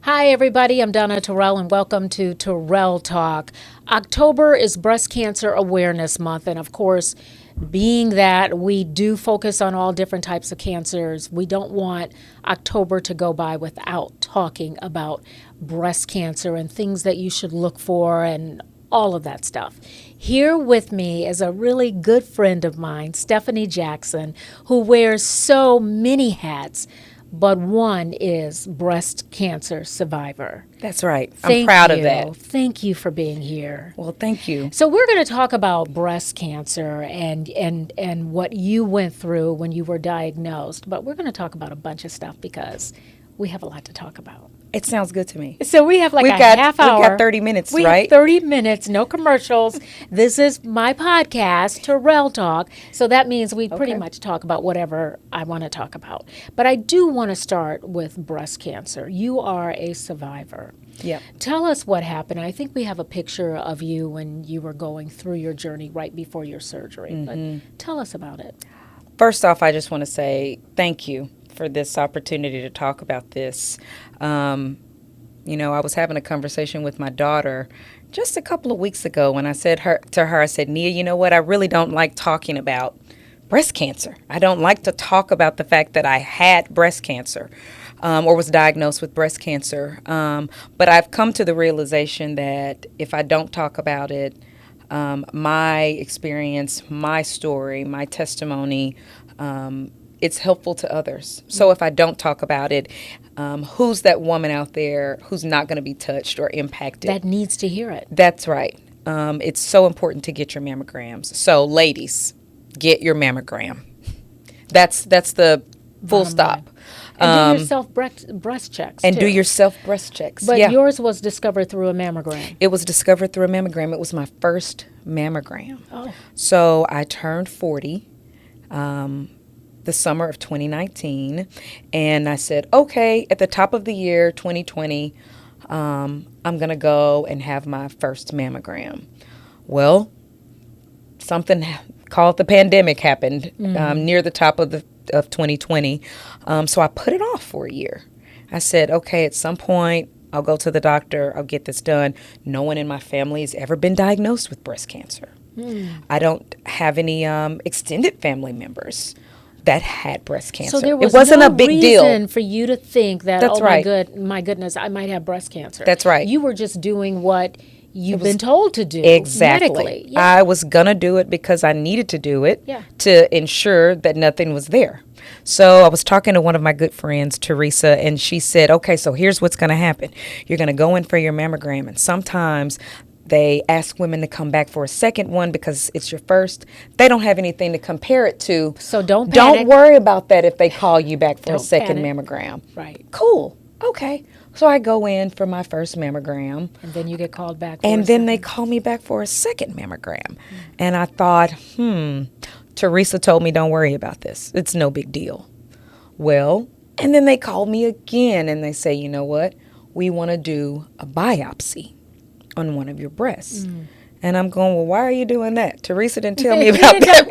Hi, everybody. I'm Donna Terrell, and welcome to Terrell Talk. October is Breast Cancer Awareness Month, and of course, being that we do focus on all different types of cancers, we don't want October to go by without talking about breast cancer and things that you should look for and all of that stuff. Here with me is a really good friend of mine, Stephanie Jackson, who wears so many hats, but one is breast cancer survivor. That's right. I'm proud of that. Thank you for being here. Well, thank you. So we're going to talk about breast cancer and what you went through when you were diagnosed, but we're going to talk about a bunch of stuff because we have a lot to talk about. It sounds good to me. So we have half hour. We've got 30 minutes, we right? Have 30 minutes, no commercials. This is my podcast, Terrell Talk. So that means we pretty much talk about whatever I want to talk about. But I do want to start with breast cancer. You are a survivor. Yeah. Tell us what happened. I think we have a picture of you when you were going through your journey right before your surgery. Mm-hmm. But tell us about it. First off, I just want to say thank you for this opportunity to talk about this. I was having a conversation with my daughter just a couple of weeks ago when I said to her, I said, Nia, you know what? I really don't like talking about breast cancer. I don't like to talk about the fact that I had breast cancer or was diagnosed with breast cancer. But I've come to the realization that if I don't talk about it, my experience, my story, my testimony, it's helpful to others. So if I don't talk about it, who's that woman out there who's not going to be touched or impacted? That needs to hear it. That's right. It's so important to get your mammograms. So ladies, get your mammogram. That's the full stop. And do yourself breast checks. And too. do yourself breast checks. But yeah. yours was discovered through a mammogram. It was discovered through a mammogram. It was my first mammogram. Oh. So I turned 40. The summer of 2019, and I said, okay, at the top of the year 2020, I'm gonna go and have my first mammogram. Well, something called the pandemic happened near the top of 2020, so I put it off for a year. I said, okay, at some point I'll go to the doctor, I'll get this done. No one in my family has ever been diagnosed with breast cancer. I don't have any extended family members that had breast cancer. So there was it wasn't no a big reason deal for you to think that, That's right. my goodness, I might have breast cancer. That's right. You were just doing what you've been told to do. Exactly. Medically. Yeah. I was going to do it because I needed to do it to ensure that nothing was there. So I was talking to one of my good friends, Teresa, and she said, okay, so here's what's going to happen. You're going to go in for your mammogram, and sometimes they ask women to come back for a second one because it's your first. They don't have anything to compare it to. So don't panic. Don't worry about that if they call you back for a second mammogram. Right. Cool. Okay. So I go in for my first mammogram. And then you get called back. And then they call me back for a second mammogram. And I thought, Teresa told me don't worry about this. It's no big deal. Well, and then they call me again and they say, you know what? We want to do a biopsy on one of your breasts. And I'm going, well, why are you doing that? Teresa didn't tell me about that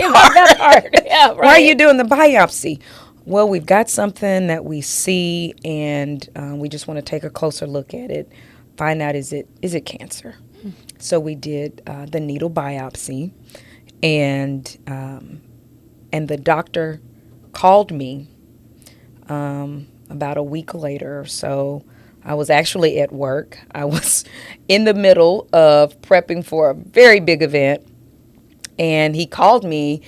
part. Yeah, right. Why are you doing the biopsy? Well, we've got something that we see, and we just want to take a closer look at it, find out is it cancer. So we did the needle biopsy, and the doctor called me about a week later or so. I was actually at work. I was in the middle of prepping for a very big event, and he called me,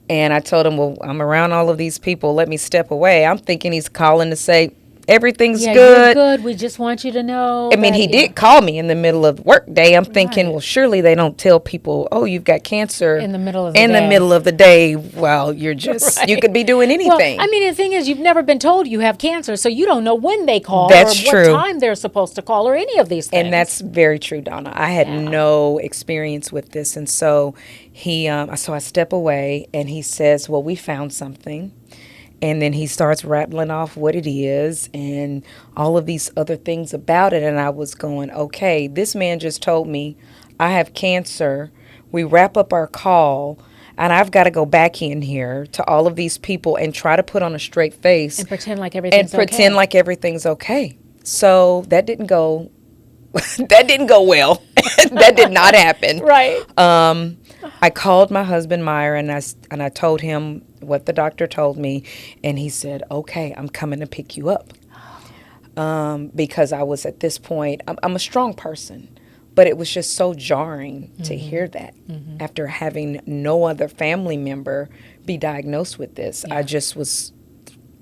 and I told him, well, I'm around all of these people. Let me step away. I'm thinking he's calling to say, everything's good. You're good. We just want you to know. I mean, he did call me in the middle of work day. I'm thinking, well, surely they don't tell people, oh, you've got cancer in the middle of the day while you're just, you could be doing anything. Well, I mean, the thing is, you've never been told you have cancer, so you don't know when they call That's or true. what time they're supposed to call or any of these things. And that's very true, Donna. I had no experience with this. And so so I step away and he says, well, we found something. And then he starts rattling off what it is and all of these other things about it. And I was going, okay, this man just told me I have cancer. We wrap up our call, and I've got to go back in here to all of these people and try to put on a straight face. And pretend like everything's okay. everything's okay. So that didn't go that didn't go well. That did not happen. Right. I called my husband Meyer and I told him what the doctor told me, and he said, "Okay, I'm coming to pick you up." Because I was at this point, I'm a strong person, but it was just so jarring to hear that after having no other family member be diagnosed with this. Yeah.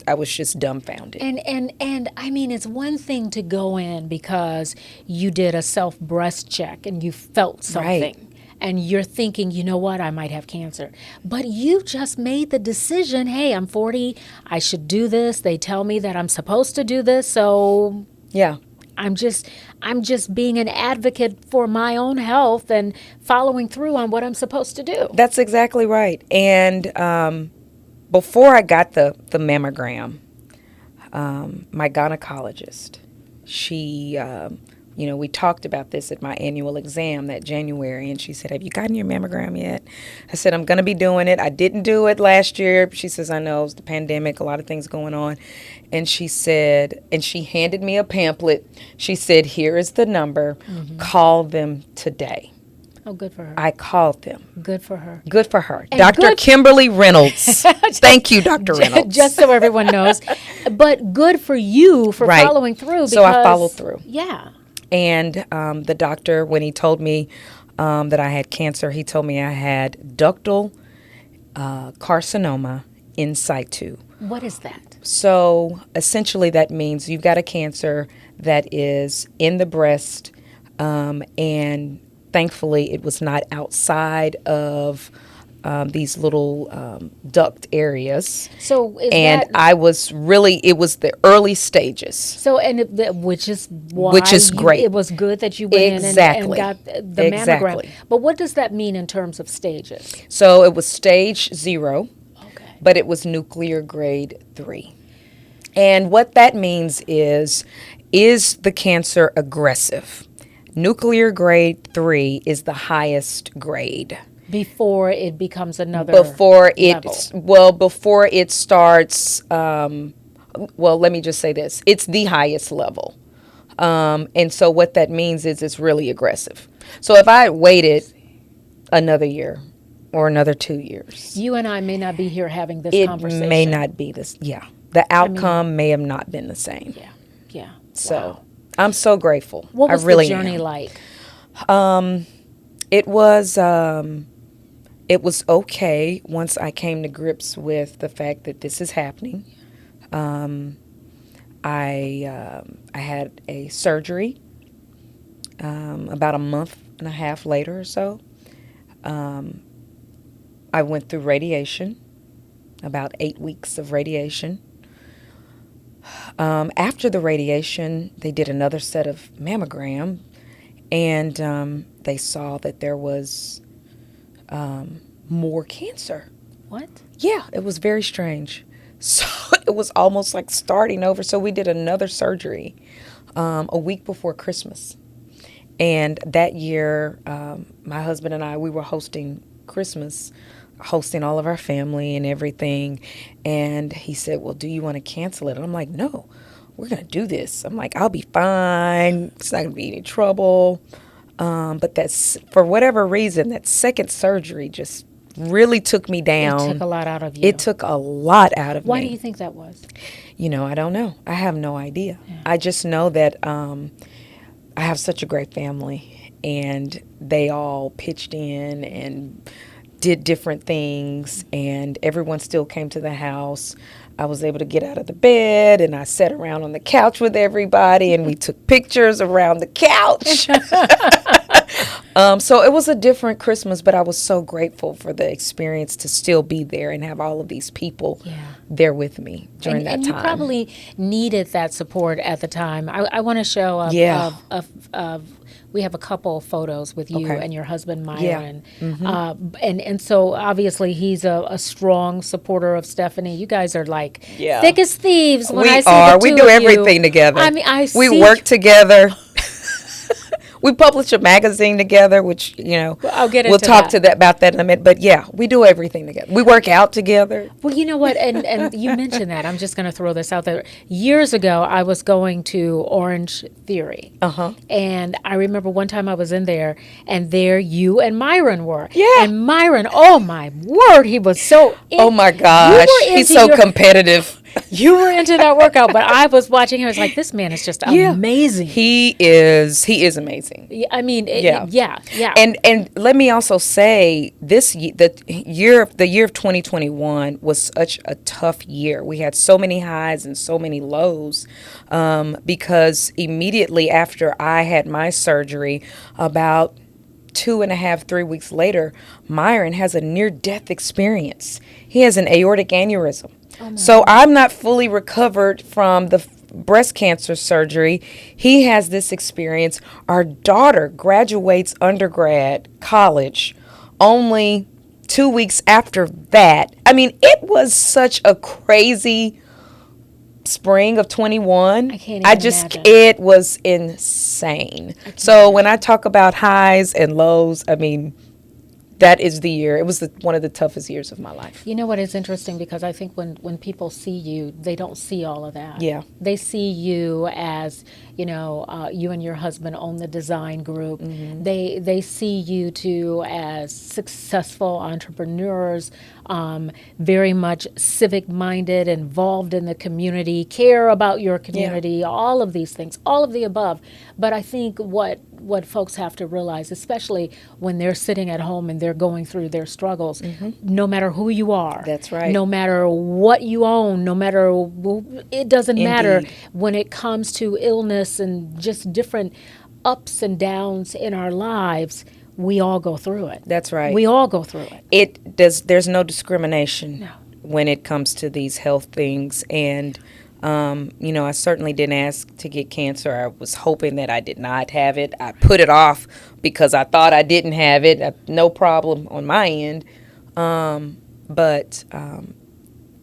I was just dumbfounded. And I mean, it's one thing to go in because you did a self breast check and you felt something. Right. And you're thinking, you know what, I might have cancer. But you just made the decision, hey, I'm 40, I should do this. They tell me that I'm supposed to do this, so Yeah. I'm just being an advocate for my own health and following through on what I'm supposed to do. That's exactly right. And before I got the mammogram, my gynecologist, she, we talked about this at my annual exam that January, and she said, "Have you gotten your mammogram yet?" I said, "I'm going to be doing it. I didn't do it last year." She says, "I know, it's the pandemic, a lot of things going on." And she said, and she handed me a pamphlet. She said, "Here is the number. Call them today." Oh, good for her. I called them. Good for her. Good for her. And Dr. good- Kimberly Reynolds. Thank you, Dr. Reynolds. Just so everyone knows. But good for you for Right. following through. Because, So I followed through. Yeah. And the doctor, when he told me that I had cancer, he told me I had ductal carcinoma in situ. What is that? So essentially that means you've got a cancer that is in the breast, and thankfully it was not outside of these little duct areas. So is And that, I was really, it was the early stages. so and which is why Which is great. It was good that you went Exactly. in and got the Exactly. mammogram. But what does that mean in terms of stages? So it was stage 0. Okay. But it was nuclear grade 3. And what that means is the cancer aggressive? Nuclear grade 3 is the highest grade. Before it becomes another Before level. before it starts, let me just say this. It's the highest level. And so what that means is it's really aggressive. So if I had waited another year or another 2 years, You and I may not be here having this it conversation. may not be this. Yeah. The outcome may have not been the same. Yeah. Yeah. So Wow. I'm so grateful. What was I really the journey am. like? It was okay once I came to grips with the fact that this is happening. I had a surgery about a month and a half later or so. I went through radiation, about 8 weeks of radiation. After the radiation, they did another set of mammogram, and they saw that there was more cancer. What? Yeah, it was very strange. So it was almost like starting over. So we did another surgery a week before Christmas. And that year, my husband and I, we were hosting Christmas, hosting all of our family and everything. And he said, "Well, do you want to cancel it?" And I'm like, "No, we're going to do this." I'm like, "I'll be fine. It's not going to be any trouble." But that's, for whatever reason, that second surgery just really took me down. It took a lot out of you. It took a lot out of me. Why do you think that was? I don't know. I have no idea. Yeah. I just know that I have such a great family, and they all pitched in and did different things, and everyone still came to the house. I was able to get out of the bed, and I sat around on the couch with everybody, and we took pictures around the couch. So it was a different Christmas, but I was so grateful for the experience to still be there and have all of these people there with me during that time. And you probably needed that support at the time. I want to show we have a couple of photos with you and your husband, Myron. And so obviously he's a strong supporter of Stephanie. You guys are like thick as thieves when I see the two We do of everything you. together. I mean, we work together. we publish a magazine together, which, Well, I'll get we'll into talk that. to that about that in a minute. But yeah, we do everything together. We work out together. Well, you know what? And you mentioned that. I'm just going to throw this out there. Years ago, I was going to Orange Theory. And I remember one time I was in there, and there you and Myron were. Yeah. And Myron, oh my word, he was so. Oh my gosh, he's so competitive. You were into that workout, but I was watching him. I was like, this man is just amazing. He is amazing. Yeah, I mean, yeah. And let me also say, the year of 2021 was such a tough year. We had so many highs and so many lows, because immediately after I had my surgery, about 2.5, 3 weeks later, Myron has a near-death experience. He has an aortic aneurysm. So I'm not fully recovered from the breast cancer surgery. He has this experience. Our daughter graduates undergrad college only 2 weeks after that. I mean, it was such a crazy spring of 21. I can't even imagine. It was insane. So when I talk about highs and lows, I mean, that is the year. It was one of the toughest years of my life. You know what is interesting, because I think when people see you, they don't see all of that. Yeah. They see you as, you and your husband own the design group. They see you two as successful entrepreneurs, very much civic minded, involved in the community, care about your community, all of these things, all of the above. But I think what folks have to realize, especially when they're sitting at home and they're going through their struggles, no matter who you are, That's right. no matter what you own, no matter, it doesn't matter Indeed. when it comes to illness and just different ups and downs in our lives. We all go through it. That's right. We all go through it. There's no discrimination No. when it comes to these health things. And, I certainly didn't ask to get cancer. I was hoping that I did not have it. I put it off because I thought I didn't have it. No problem on my end. But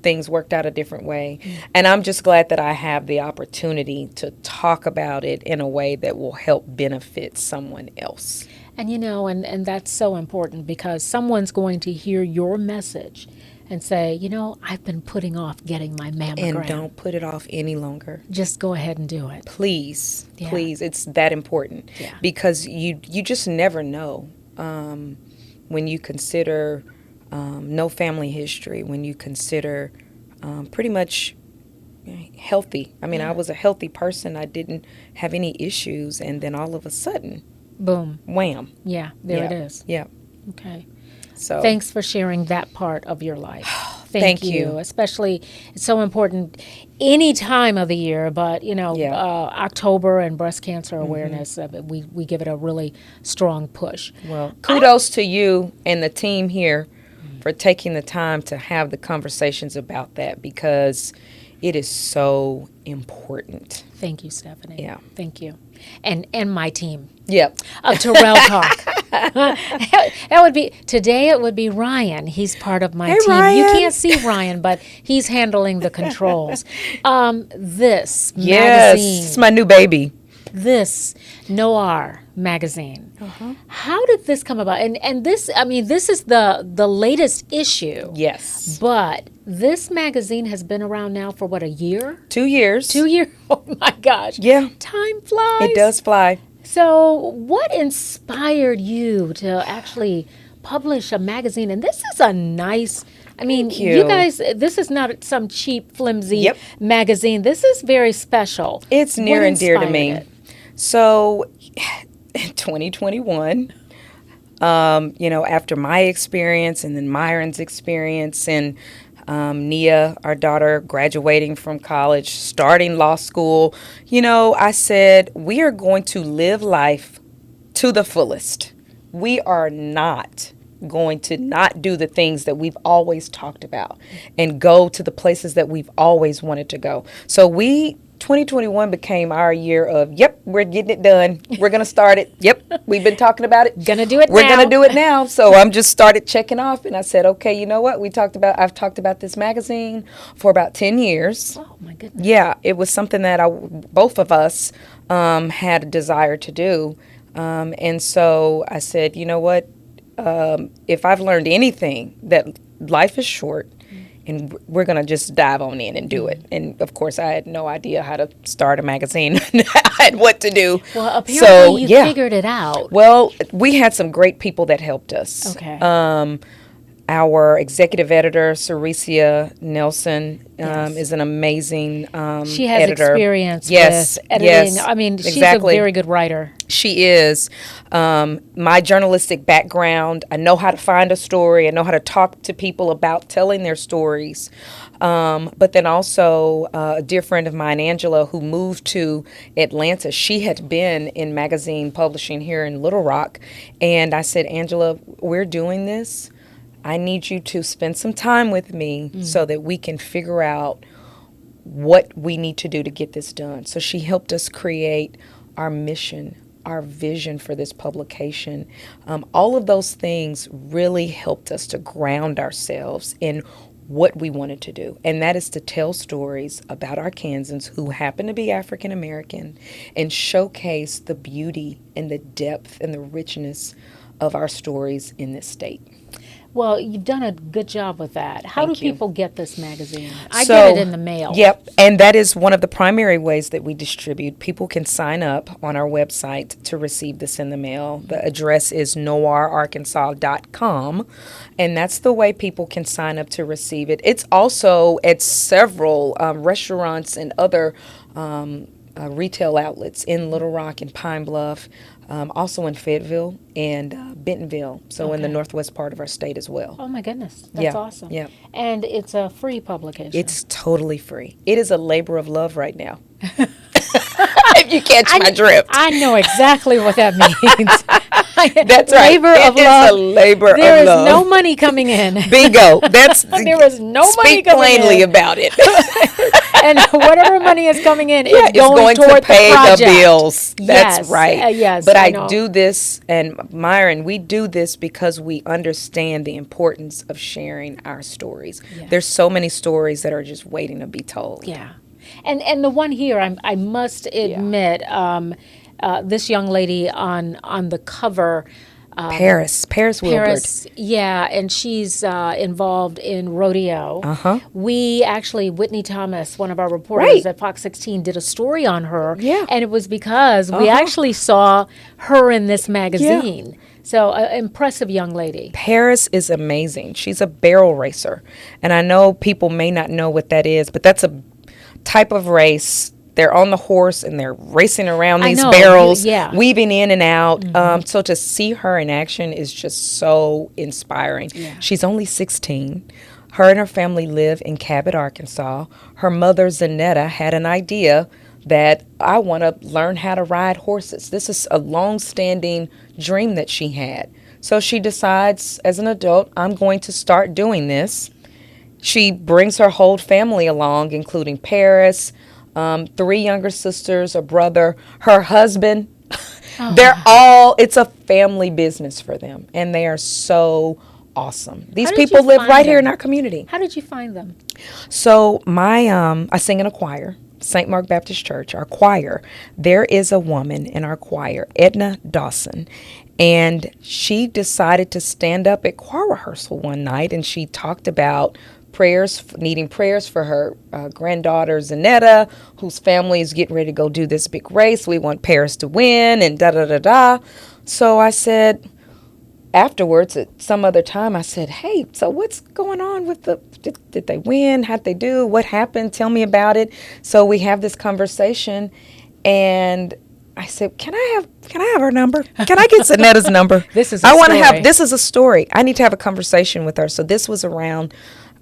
things worked out a different way. And I'm just glad that I have the opportunity to talk about it in a way that will help benefit someone else. And and that's so important, because someone's going to hear your message and say, I've been putting off getting my mammogram. And don't put it off any longer. Just go ahead and do it. Please, Yeah. please. It's that important. Yeah. Because you just never know, when you consider no family history, when you consider pretty much healthy. I mean, I was a healthy person. I didn't have any issues. And then all of a sudden, Boom. wham. Yeah, there it is. Yeah. Okay. So Thanks for sharing that part of your life. Thank you. Especially, it's so important any time of the year, but, October and breast cancer awareness, we give it a really strong push. Well, kudos to you and the team here for taking the time to have the conversations about that, because it is so important. Thank you, Stephanie. Yeah. Thank you. And my team. Yep. Terrell Talk. Today it would be Ryan. He's part of my Hey, team. Ryan. You can't see Ryan, but he's handling the controls. This Yes. magazine, It's my new baby. this Noir magazine. How did this come about? And this, this is the latest issue. Yes. But this magazine has been around now for what, a year? 2 years. 2 years? Oh my gosh. Yeah. Time flies. It does fly. So, what inspired you to actually publish a magazine? And this is a nice, you. guys, this is not some cheap, flimsy Yep. magazine. This is very special. It's near What and dear to inspired me. it? So, in 2021, after my experience and then Myron's experience and Nia, our daughter, graduating from college, starting law school, I said, we are going to live life to the fullest. We are not going to not do the things that we've always talked about and go to the places that we've always wanted to go. So 2021 became our year of, yep, we're getting it done. We're going to start it. Yep, we've been talking about it. Gonna do it We're now. going to do it now. So I'm just started checking off, and I said, okay, you know what? I've talked about this magazine for about 10 years. Oh, my goodness. Yeah, it was something that both of us had a desire to do. And so I said, you know what? If I've learned anything, that life is short, and we're going to just dive on in and do it. And of course, I had no idea how to start a magazine and what to do. Well, apparently So, you yeah. figured it out. Well, we had some great people that helped us. Okay. Our executive editor, Ceresia Nelson, Yes. is an amazing She has editor. experience Yes, with editing. yes, I mean, she's exactly. a very good writer. She is. My journalistic background, I know how to find a story. I know how to talk to people about telling their stories. But then also a dear friend of mine, Angela, who moved to Atlanta. She had been in magazine publishing here in Little Rock. And I said, Angela, we're doing this. I need you to spend some time with me so that we can figure out what we need to do to get this done. So she helped us create our mission, our vision for this publication. All of those things really helped us to ground ourselves in what we wanted to do, and that is to tell stories about Arkansans who happen to be African American and showcase the beauty and the depth and the richness of our stories in this state. Well, you've done a good job with that. How Thank do you. people get this magazine? I So, get it in the mail. Yep, and that is one of the primary ways that we distribute. People can sign up on our website to receive this in the mail. The address is noirarkansas.com, and that's the way people can sign up to receive it. It's also at several restaurants and other retail outlets in Little Rock and Pine Bluff, also in Fayetteville and Bentonville, so in the Okay. northwest part of our state as well. Oh my goodness, that's Yeah, awesome. yeah. And it's a free publication. It's totally free. It is a labor of love right now. If you catch my drift. I know exactly what that means. That's right. Labor It of is love. a labor There of is love. no money coming in. Bingo. That's There is no money speak coming plainly in. about it. And whatever money is coming in is It's going toward to pay the the project. bills. That's Yes, right. yes, But I I know. do this, and Myron, we do this because we understand the importance of sharing our stories. Yeah. There's so many stories that are just waiting to be told. Yeah, and the one here, I must admit, this young lady on the cover. Paris Wilbur. Paris, yeah, and she's involved in rodeo. We actually, Whitney Thomas, one of our reporters Right. at Fox 16, did a story on her. Yeah. And it was because we actually saw her in this magazine. So, impressive young lady. Paris is amazing. She's a barrel racer. And I know people may not know what that is, but that's a type of race. They're on the horse and they're racing around I these know, barrels, yeah. weaving in and out. So to see her in action is just so inspiring. Yeah. She's only 16. Her and her family live in Cabot, Arkansas. Her mother, Zanetta, had an idea that I want to learn how to ride horses. This is a long-standing dream that she had. So she decides as an adult, I'm going to start doing this. She brings her whole family along, including Paris, 3 younger sisters, a brother, her husband. They're all, it's a family business for them, and they are so awesome. These How did people you live find right here them? in our community. How did you find them? So I sing in a choir, St. Mark Baptist Church, our choir. There is a woman in our choir, Edna Dawson, and she decided to stand up at choir rehearsal one night, and she talked about needing prayers for her granddaughter Zanetta, whose family is getting ready to go do this big race. We want Paris to win, and da-da-da-da. So I said, afterwards, at some other time, I said, hey, so what's going on with did they win? How'd they do? What happened? Tell me about it. So we have this conversation, and I said, can I have her number? Can I get Zanetta's number? This is This is a story. I need to have a conversation with her. So this was around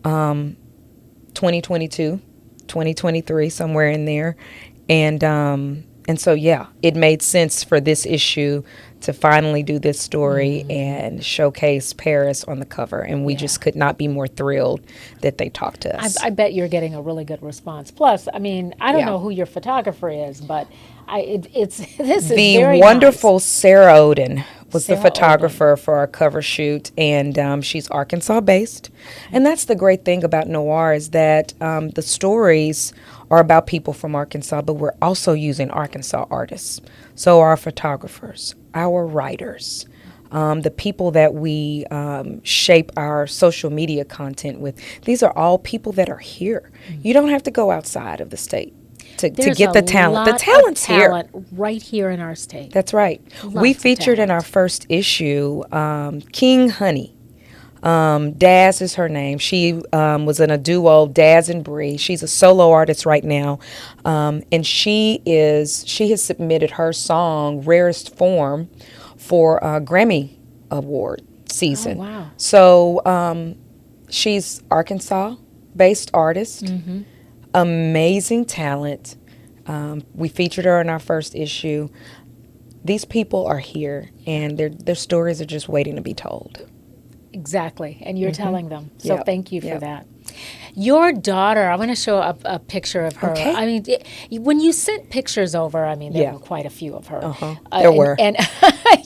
2022, 2023, somewhere in there. And so, yeah, it made sense for this issue to finally do this story and showcase Paris on the cover. And we just could not be more thrilled that they talked to us. I bet you're getting a really good response. Plus, I mean, I don't Yeah. know who your photographer is, but this is The very wonderful nice. Sarah Oden was the Sarah photographer for our cover shoot, and she's Arkansas based. And that's the great thing about Noir is that the stories are about people from Arkansas, but we're also using Arkansas artists. So our photographers, our writers, the people that we shape our social media content with, these are all people that are here. You don't have to go outside of the state to get the talent. The talent's here. Right here in our state. That's right. We featured in our first issue King Honey. Daz is her name. She was in a duo, Daz and Bree. She's a solo artist right now, and she has submitted her song "Rarest Form" for a Grammy Award season. Oh, wow! So she's Arkansas-based artist, amazing talent. We featured her in our first issue. These people are here, and their stories are just waiting to be told. Exactly, and you're telling them. So Yep. thank you for that. Your daughter, I want to show a picture of her. Okay. I mean, when you sent pictures over, I mean, there were quite a few of her. There were. And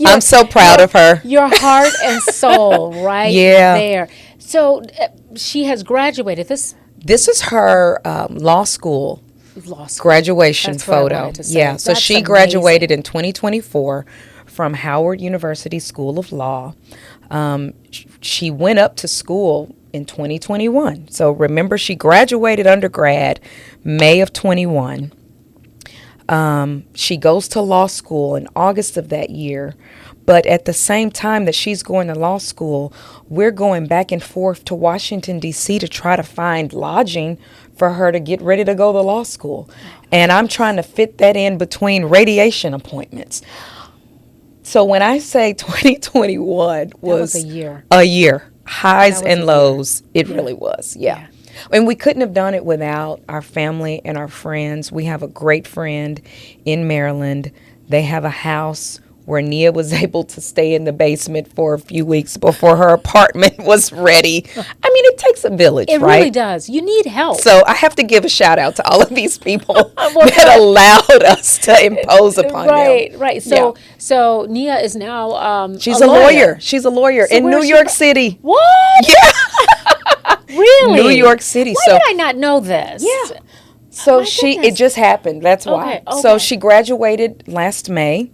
I'm so proud of her. Your heart and soul, right there. So she has graduated. This is her law school graduation That's what I photo. wanted to say. Yeah, so That's she graduated in 2024 from Howard University School of Law. She went up to school in 2021. So remember, she graduated undergrad May of 21. She goes to law school in August of that year. But at the same time that she's going to law school, we're going back and forth to Washington, D.C. to try to find lodging for her to get ready to go to law school. And I'm trying to fit that in between radiation appointments. So when I say 2021 was a year, highs and lows, it really was, yeah. And we couldn't have done it without our family and our friends. We have a great friend in Maryland. They have a house where Nia was able to stay in the basement for a few weeks before her apartment was ready. I mean, it takes a village, right? It really does. You need help. So I have to give a shout out to all of these people that allowed us to impose upon them. Right. So Nia is now she's a lawyer. She's a lawyer in New York City. What? Yeah. Really? New York City. Why did I not know this? Yeah. So it just happened. That's why. Okay. So she graduated last May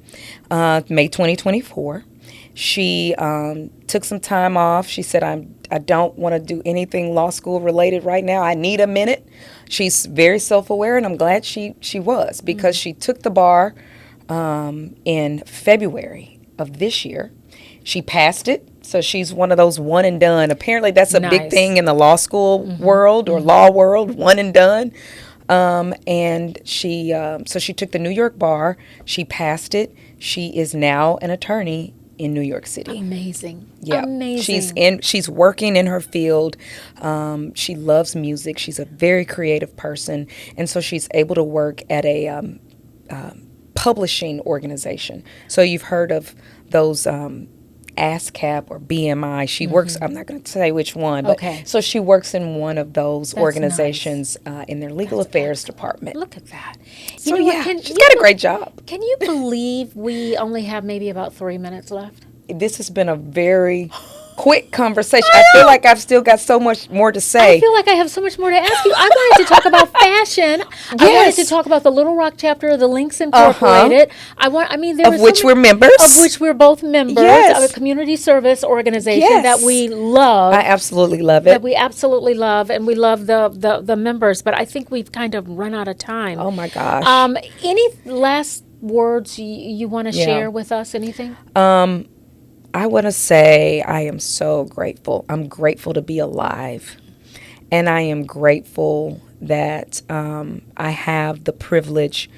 2024. She took some time off. She said, I don't want to do anything law school related right now. I need a minute. She's very self-aware, and I'm glad she was, because she took the bar in February of this year. She passed it. So she's one of those one and done. Apparently that's a big thing in the law school world or law world, one and done. And she took the New York bar. She passed it. She is now an attorney in New York City. Amazing. Yeah. Amazing. She's working in her field. She loves music. She's a very creative person. And so she's able to work at a publishing organization. So you've heard of those ASCAP or BMI. She works, I'm not going to say which one, but so she works in one of those organizations in their legal affairs department. Look at that. So she's got a great job. Can you believe we only have maybe about 3 minutes left? This has been a very quick conversation. I feel like I've still got so much more to say. I feel like I have so much more to ask you. I wanted to talk about fashion. I wanted to talk about the Little Rock chapter of the Links Incorporated. Of which we're members. Of which we're both members of a community service organization that we love. I absolutely love it. That we absolutely love, and we love the members. But I think we've kind of run out of time. Oh my gosh. Any last words you want to share with us? Anything? I want to say I am so grateful. I'm grateful to be alive. And I am grateful that I have the privilege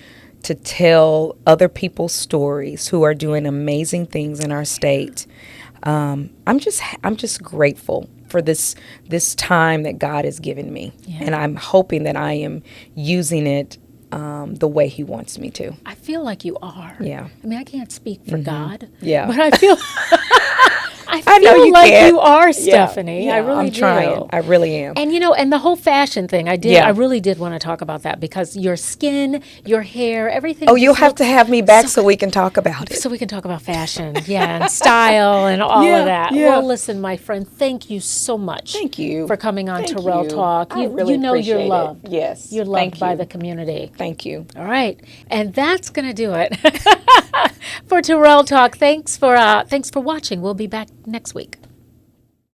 to tell other people's stories who are doing amazing things in our state. I'm just grateful for this time that God has given me. And I'm hoping that I am using it the way he wants me to. I feel like you are. Yeah. I mean, I can't speak for God. Yeah. But I feel I I know feel you like can. you are, Yeah, Stephanie. I yeah, really I'm do. trying. I really am. And and the whole fashion thing, I Yeah. really did want to talk about that because your skin, your hair, everything. Oh, you'll just have to looks have me back so we can talk about it. so we can talk about fashion, yeah, and style and all Yeah, of that. yeah. Well, listen, my friend, thank you so much. Thank you For coming on Thank Terrell you. Talk. I You, really you know you're appreciate it. loved. Yes. You're loved Thank by you. the community. Thank you. All right. And that's going to do it for Terrell Talk. Thanks for watching. We'll be back next week.